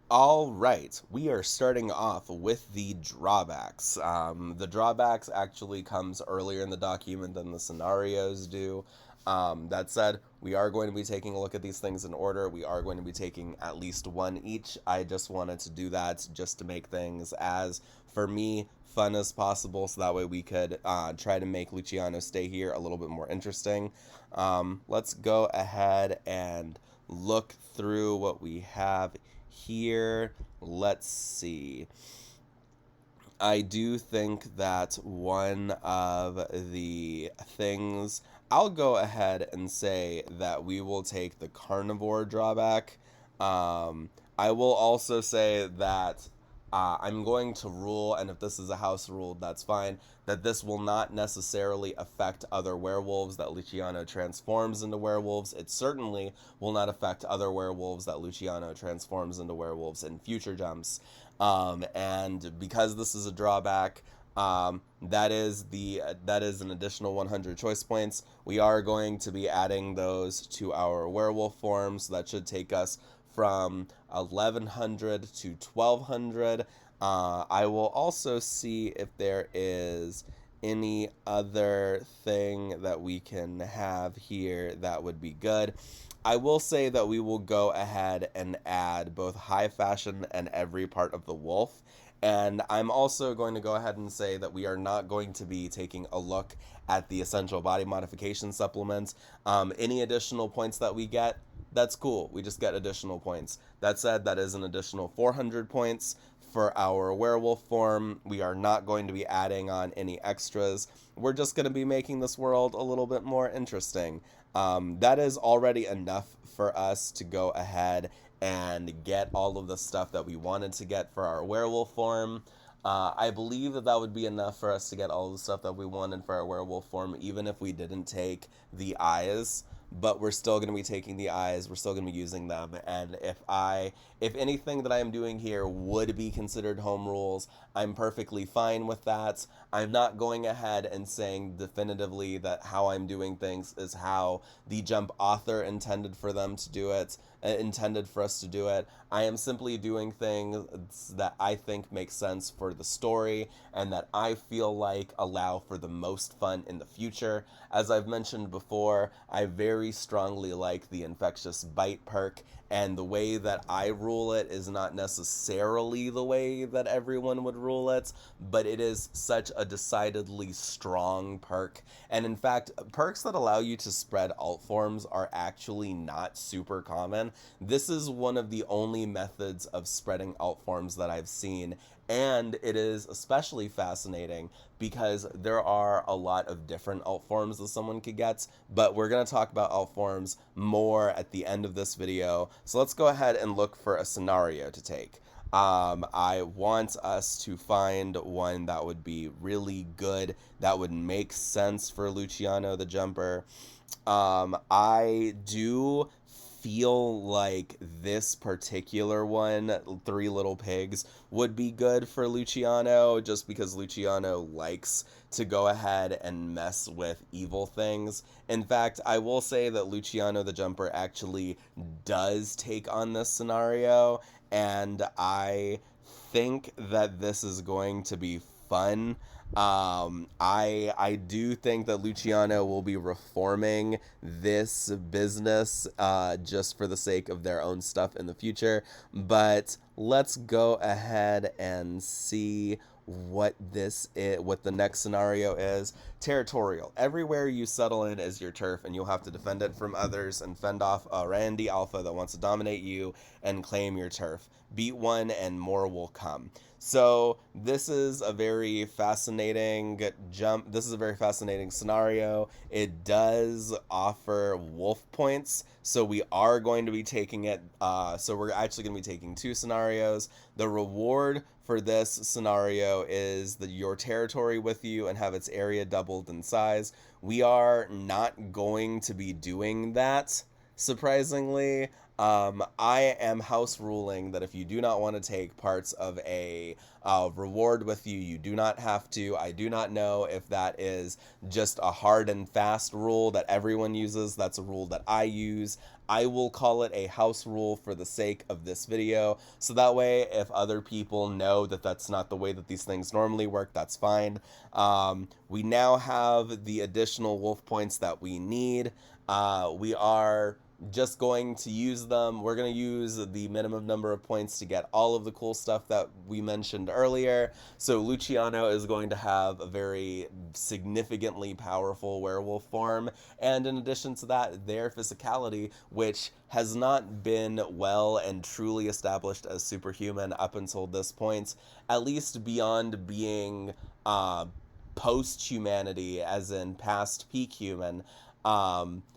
All right, we are starting off with the drawbacks. The drawbacks actually comes earlier in the document than the scenarios do. That said, we are going to be taking a look at these things in order. We are going to be taking at least one each. I just wanted to do that just to make things as, for me, fun as possible, so that way we could try to make Luciano stay here a little bit more interesting. Let's go ahead and look through what we have here. Let's see. I do think that one of the things, I'll go ahead and say that we will take the carnivore drawback. I will also say that I'm going to rule, and if this is a house rule, that's fine, that this will not necessarily affect other werewolves that Luciano transforms into werewolves. It certainly will not affect other werewolves that Luciano transforms into werewolves in future jumps. And because this is a drawback, that is an additional 100 choice points. We are going to be adding those to our werewolf forms. So that should take us from 1,100 to 1,200. I will also see if there is any other thing that we can have here that would be good. I will say that we will go ahead and add both high fashion and every part of the wolf. And I'm also going to go ahead and say that we are not going to be taking a look at the essential body modification supplements. Any additional points that we get, that's cool. We just get additional points. That said, that is an additional 400 points for our werewolf form. We are not going to be adding on any extras. We're just going to be making this world a little bit more interesting. That is already enough for us to go ahead and get all of the stuff that we wanted to get for our werewolf form. I believe that that would be enough for us to get all the stuff that we wanted for our werewolf form, even if we didn't take the eyes. But we're still going to be taking the eyes. We're still going to be using them. And if anything that I am doing here would be considered home rules, I'm perfectly fine with that. I'm not going ahead and saying definitively that how I'm doing things is how the Jump author intended for them to do it, intended for us to do it. I am simply doing things that I think make sense for the story and that I feel like allow for the most fun in the future. As I've mentioned before, I very strongly like the infectious bite perk, and the way that I rule it is not necessarily the way that everyone would rule it, but it is such a decidedly strong perk. And in fact, perks that allow you to spread alt forms are actually not super common. This is one of the only methods of spreading alt forms that I've seen, and it is especially fascinating because there are a lot of different alt forms that someone could get, but we're going to talk about alt forms more at the end of this video. So let's go ahead and look for a scenario to take. I want us to find one that would be really good, that would make sense for Luciano the Jumper. I do feel like this particular one, Three Little Pigs, would be good for Luciano, just because Luciano likes to go ahead and mess with evil things. In fact, I will say that Luciano the Jumper actually does take on this scenario, and I think that this is going to be fun. I do think that Luciano will be reforming this business just for the sake of their own stuff in the future. But let's go ahead and see what the next scenario is. Territorial. Everywhere you settle in is your turf, and you'll have to defend it from others and fend off a Randy Alpha that wants to dominate you and claim your turf. Beat one and more will come. So this is a very fascinating jump. This is a very fascinating scenario. It does offer wolf points, so we are going to be taking it. So we're actually going to be taking two scenarios. The reward for this scenario is your territory with you and have its area doubled in size. We are not going to be doing that, surprisingly. I am house ruling that if you do not want to take parts of a reward with you, you do not have to. I do not know if that is just a hard and fast rule that everyone uses. That's a rule that I use. I will call it a house rule for the sake of this video, so that way if other people know that that's not the way that these things normally work, that's fine. We now have the additional wolf points that we need. We are just going to use them. We're going to use the minimum number of points to get all of the cool stuff that we mentioned earlier. So Luciano is going to have a very significantly powerful werewolf form, and in addition to that, their physicality, which has not been well and truly established as superhuman up until this point, at least beyond being post-humanity, as in past peak human.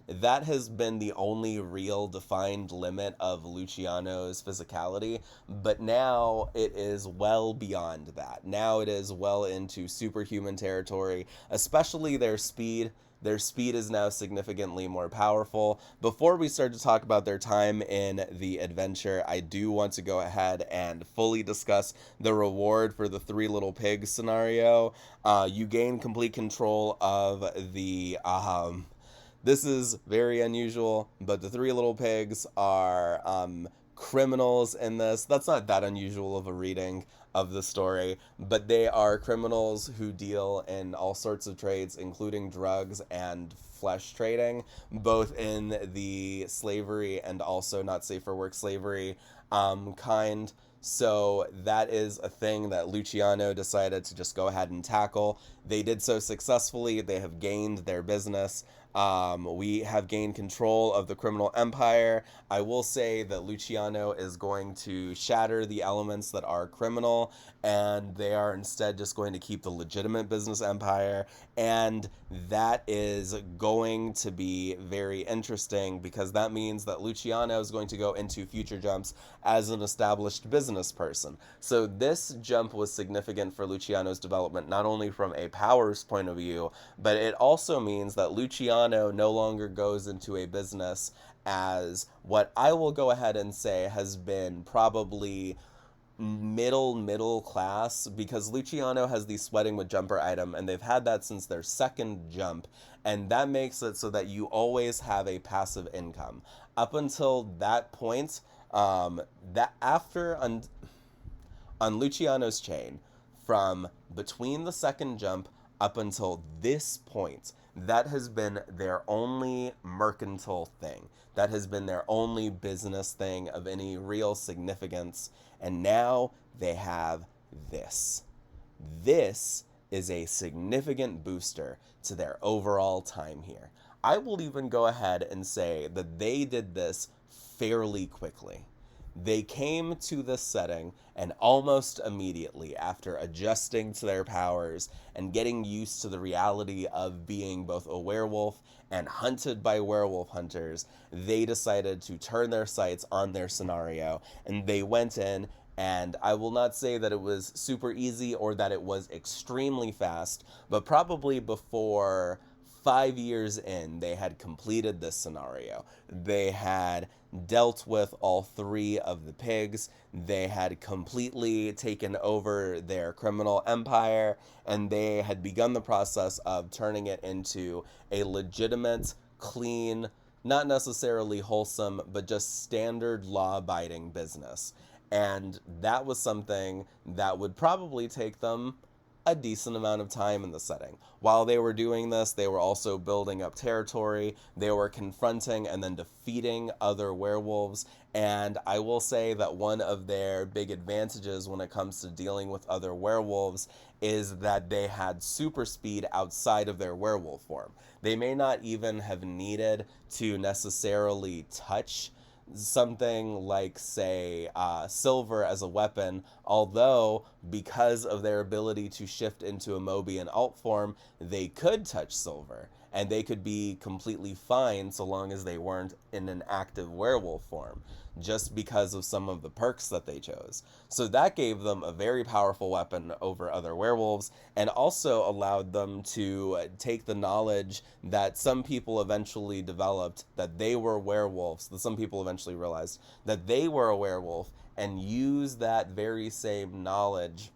That has been the only real defined limit of Luciano's physicality, but now it is well beyond that. Now it is well into superhuman territory, especially their speed. Their speed is now significantly more powerful. Before we start to talk about their time in the adventure, I do want to go ahead and fully discuss the reward for the Three Little Pigs scenario. You gain complete control of the this is very unusual, but the Three Little Pigs are criminals in this. That's not that unusual of a reading of the story, but they are criminals who deal in all sorts of trades, including drugs and flesh trading, both in the slavery and also not safe for work slavery kind. So that is a thing that Luciano decided to just go ahead and tackle. They did so successfully. They have gained their business. We have gained control of the criminal empire. I will say that Luciano is going to shatter the elements that are criminal, and they are instead just going to keep the legitimate business empire. And that is going to be very interesting because that means that Luciano is going to go into future jumps as an established business person. So this jump was significant for Luciano's development, not only from a powers point of view, but it also means that Luciano no longer goes into a business as what I will go ahead and say has been probably middle class, because Luciano has the sweating with jumper item and they've had that since their second jump, and that makes it so that you always have a passive income up until that point. That after on Luciano's chain, from between the second jump up until this point, that has been their only mercantile thing. That has been their only business thing of any real significance. And now they have this. This is a significant booster to their overall time here. I will even go ahead and say that they did this fairly quickly. They came to this setting and almost immediately, after adjusting to their powers and getting used to the reality of being both a werewolf and hunted by werewolf hunters, they decided to turn their sights on their scenario, and they went in. And I will not say that it was super easy or that it was extremely fast, but probably before 5 years in, they had completed this scenario. They had dealt with all three of the pigs. They had completely taken over their criminal empire, and they had begun the process of turning it into a legitimate, clean, not necessarily wholesome, but just standard law-abiding business. And that was something that would probably take them a decent amount of time in the setting. While they were doing this, they were also building up territory. They were confronting and then defeating other werewolves. And I will say that one of their big advantages when it comes to dealing with other werewolves is that they had super speed outside of their werewolf form. They may not even have needed to necessarily touch something like, say, silver as a weapon, although because of their ability to shift into a Mobian alt form, they could touch silver, and they could be completely fine so long as they weren't in an active werewolf form, just because of some of the perks that they chose. So that gave them a very powerful weapon over other werewolves, and also allowed them to take the knowledge that some people eventually developed, that they were werewolves, that some people eventually realized that they were a werewolf, and use that very same knowledge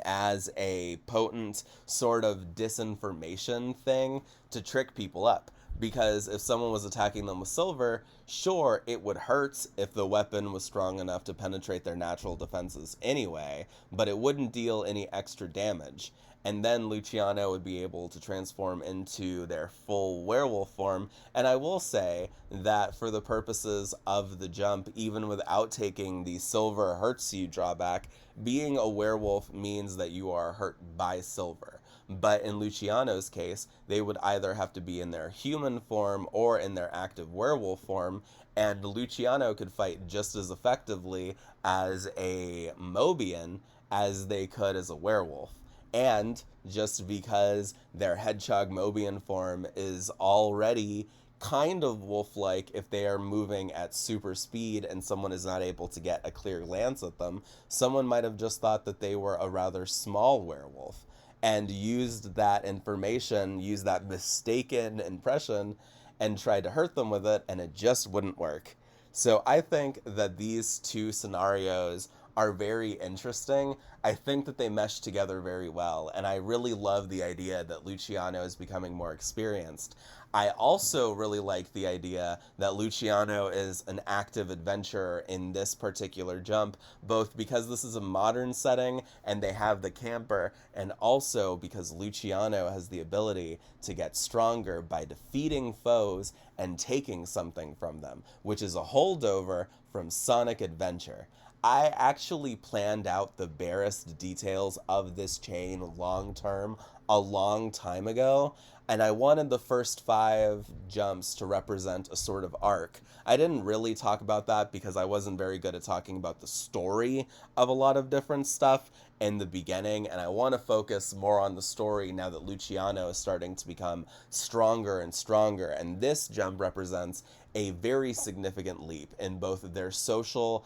as a potent sort of disinformation thing to trick people up. Because if someone was attacking them with silver, sure, it would hurt if the weapon was strong enough to penetrate their natural defenses anyway, but it wouldn't deal any extra damage. And then Luciano would be able to transform into their full werewolf form. And I will say that for the purposes of the jump, even without taking the silver hurts you drawback, being a werewolf means that you are hurt by silver. But in Luciano's case, they would either have to be in their human form or in their active werewolf form, and Luciano could fight just as effectively as a Mobian as they could as a werewolf. And just because their hedgehog Mobian form is already kind of wolf-like, if they are moving at super speed and someone is not able to get a clear glance at them, someone might have just thought that they were a rather small werewolf and used that information, used that mistaken impression, and tried to hurt them with it, and it just wouldn't work. So I think that these two scenarios are very interesting. I think that they mesh together very well, and I really love the idea that Luciano is becoming more experienced. I also really like the idea that Luciano is an active adventurer in this particular jump, both because this is a modern setting and they have the camper, and also because Luciano has the ability to get stronger by defeating foes and taking something from them, which is a holdover from Sonic Adventure. I actually planned out the barest details of this chain long term a long time ago, and I wanted the first 5 jumps to represent a sort of arc. I didn't really talk about that because I wasn't very good at talking about the story of a lot of different stuff in the beginning, and I want to focus more on the story now that Luciano is starting to become stronger and stronger, and this jump represents a very significant leap in both of their social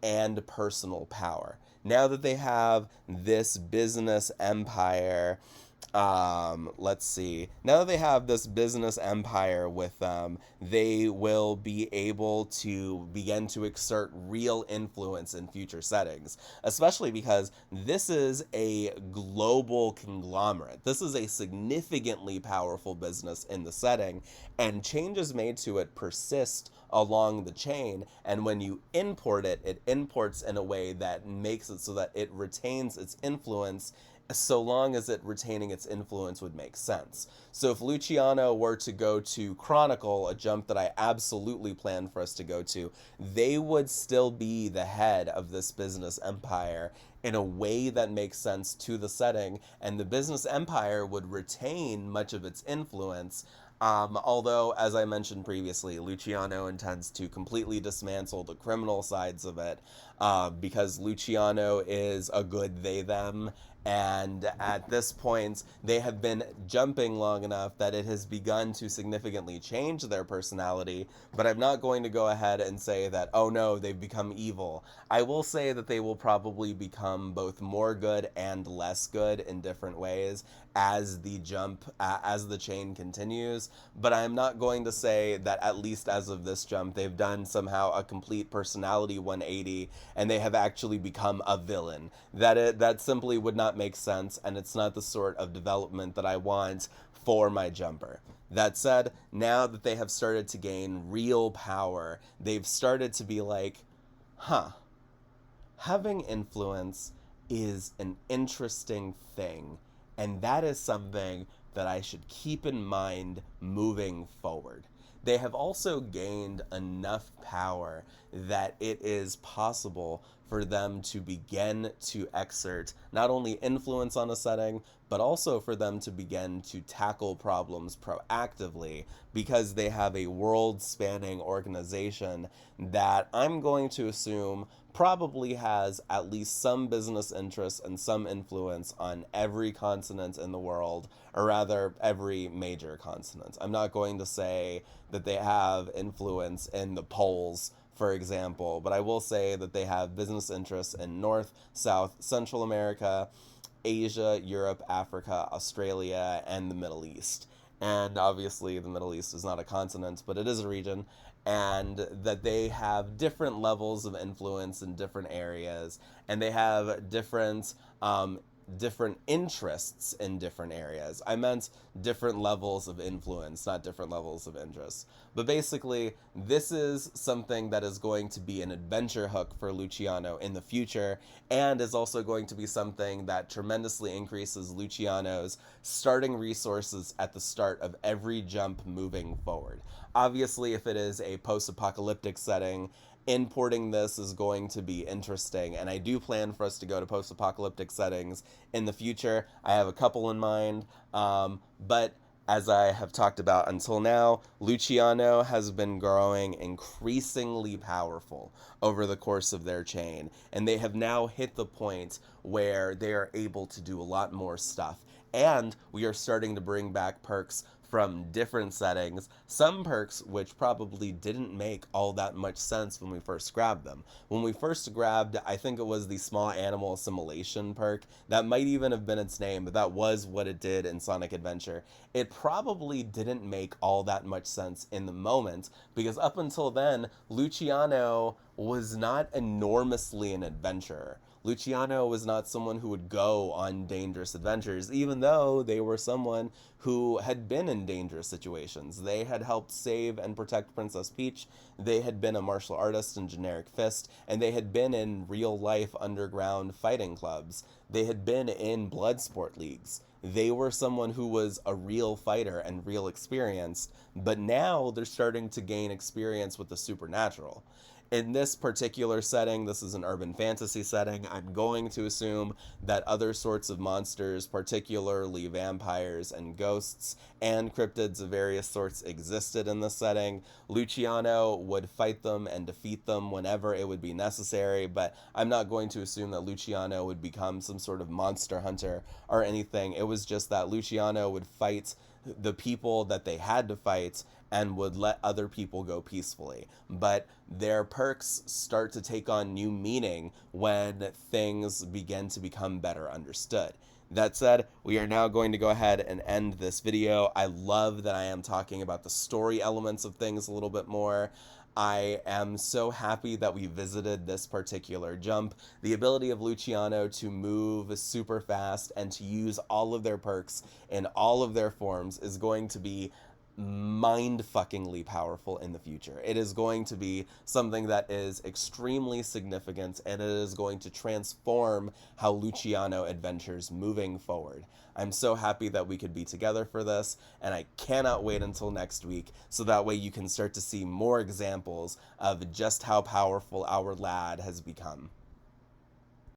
and personal power. Now that they have this business empire, let's see. Now that they have this business empire with them, they will be able to begin to exert real influence in future settings, especially because this is a global conglomerate. This is a significantly powerful business in the setting, and changes made to it persist along the chain. And when you import it, it imports in a way that makes it so that it retains its influence, so long as it retaining its influence would make sense. So if Luciano were to go to Chronicle, a jump that I absolutely planned for us to go to, they would still be the head of this business empire in a way that makes sense to the setting, and the business empire would retain much of its influence. Although, as I mentioned previously, Luciano intends to completely dismantle the criminal sides of it, because Luciano is a good they them, and at this point they have been jumping long enough that it has begun to significantly change their personality. But I'm not going to go ahead and say that, oh no, they've become evil. I will say that they will probably become both more good and less good in different ways as the chain continues, but I'm not going to say that, at least as of this jump, they've done somehow a complete personality 180 and they have actually become a villain. That simply would not make sense, and it's not the sort of development that I want for my jumper. That said, now that they have started to gain real power, they've started to be like, huh, having influence is an interesting thing, and that is something that I should keep in mind moving forward. They have also gained enough power that it is possible for them to begin to exert not only influence on a setting, but also for them to begin to tackle problems proactively, because they have a world spanning organization that I'm going to assume probably has at least some business interests and some influence on every continent in the world, or rather, every major continent. I'm not going to say that they have influence in the poles, for example, but I will say that they have business interests in North, South, Central America, Asia, Europe, Africa, Australia, and the Middle East. And obviously, the Middle East is not a continent, but it is a region, and that they have different levels of influence in different areas, and they have different interests in different areas. I meant different levels of influence, not different levels of interest. But basically, this is something that is going to be an adventure hook for Luciano in the future, and is also going to be something that tremendously increases Luciano's starting resources at the start of every jump moving forward. Obviously, if it is a post-apocalyptic setting, importing this is going to be interesting, and I do plan for us to go to post-apocalyptic settings in the future. I have a couple in mind, but as I have talked about until now, Luciano has been growing increasingly powerful over the course of their chain, and they have now hit the point where they are able to do a lot more stuff. And we are starting to bring back perks from different settings, some perks which probably didn't make all that much sense when we first grabbed them. When we first grabbed, I think it was the small animal assimilation perk, that might even have been its name, but that was what it did in Sonic Adventure. It probably didn't make all that much sense in the moment, because up until then, Luciano was not enormously an adventurer. Luciano was not someone who would go on dangerous adventures, even though they were someone who had been in dangerous situations. They had helped save and protect Princess Peach, they had been a martial artist in Generic Fist, and they had been in real-life underground fighting clubs. They had been in blood sport leagues. They were someone who was a real fighter and real experienced, but now they're starting to gain experience with the supernatural. In this particular setting, this is an urban fantasy setting, I'm going to assume that other sorts of monsters, particularly vampires and ghosts and cryptids of various sorts, existed in this setting. Luciano would fight them and defeat them whenever it would be necessary, but I'm not going to assume that Luciano would become some sort of monster hunter or anything. It was just that Luciano would fight the people that they had to fight and would let other people go peacefully. But their perks start to take on new meaning when things begin to become better understood. That said, we are now going to go ahead and end this video. I love that I am talking about the story elements of things a little bit more. I am so happy that we visited this particular jump. The ability of Luciano to move super fast and to use all of their perks in all of their forms is going to be mind-fuckingly powerful in the future. It is going to be something that is extremely significant, and it is going to transform how Luciano adventures moving forward. I'm so happy that we could be together for this, and I cannot wait until next week so that way you can start to see more examples of just how powerful our lad has become.